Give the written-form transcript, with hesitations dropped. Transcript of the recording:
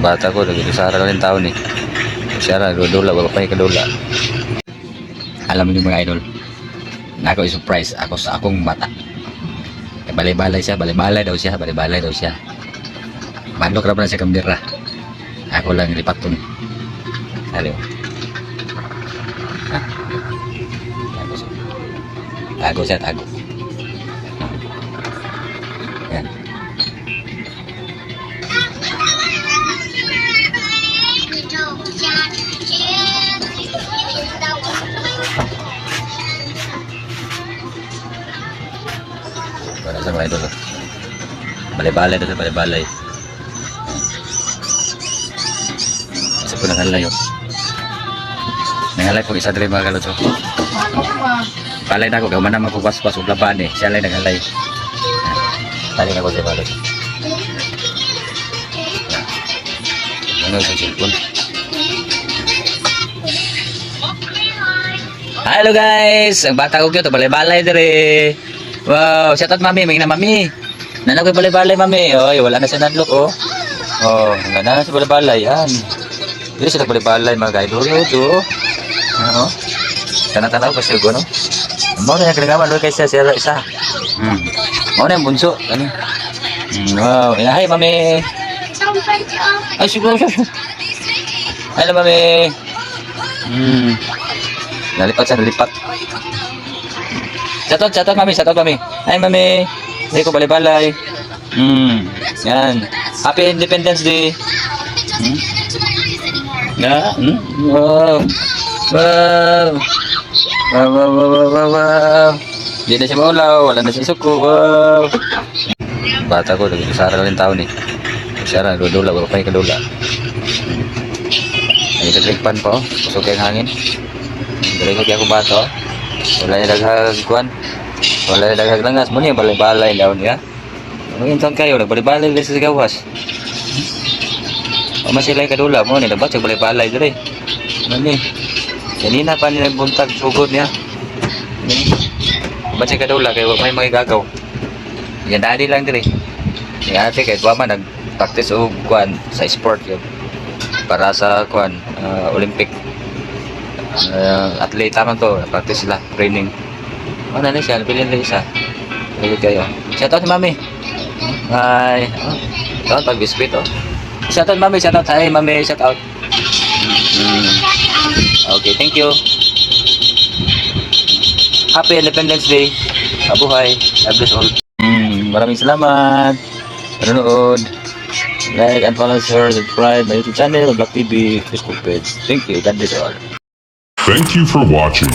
bata ko lagi sa araw ng taon eh. Siya ra dula wala pa kadula. Alam niyo mga idol, na ako i-surprise ako sa akong bata. Balay-balay siya, balay-balay daw siya, balay-balay daw siya. Madlok ra pa siya kamera. Ako lang lipaton. Halo. Tago siya, tago. Yan. Para sa mga idol. Balay-balay daw sa balay-balay. Isa po nangalay yun. Nangalay po isa dali mga kalot. Palay na ako, gaman na mapupas-pas o laban eh. Siya lang nangalay. Taling ako sa balot. Ano sa cellphone? Hello guys! Ang bata ko kito, balay-balay dere. Wow, shout out mami, may na mami. Nanak ko balay-balay mami. Oy, wala na siya nanlok oh. Oh, wala na siya balay-balay yan. Dito sila balay-balay mga idol ito. Oo. Tanang-tanaw pa siya no. Mo na kailangan lo kay siya isa. Mo na bunso ani. Wow, hi mami. Ay siguro. Hello mami. Nalipat siya, nalipat. Shout out mami. Hi mami. Hindi ko balay-balay. Yan. Happy Independence Day. Ya. Wow. Wow. Wow. Hindi na siya maulaw, wala na siya suko. Wow. Bata ko lagi sa araw ng taon eh. Siya ra dula wala pa kadula. Ay nagrekpan pa oh. Pasok ang hangin. Dili ko kaya ko bata oh. Wala na daghagkuan. Wala na daghaglangas mo niya balay-balay daw niya. Ano yung taon kayo nagbalay-balay sa gawas. O masilay kadula mo ni dapat sa balay-balay dire. Ano ni? Kanina pa nila buntag sugod niya. Ba't siya kadula kaya may magigagaw. Yan dali lang dire. Yan ate kahit wama nag-practice o kuan sa sport yun. Para sa kuan Olympic. Athlete naman to, practice sila, training. Ano na siya, napilin na isa. Pagod kayo. Shout out mami. Hi. Ito ang pag-biscuit oh. Shout out mami, shout out. Hi mami, shout out. Okay, thank you. Happy Independence Day. Mabuhay. God bless all. Maraming salamat. Panonood. Like and follow, share, subscribe my YouTube channel, Black TV, Facebook page. Thank you. God bless all. Thank you for watching.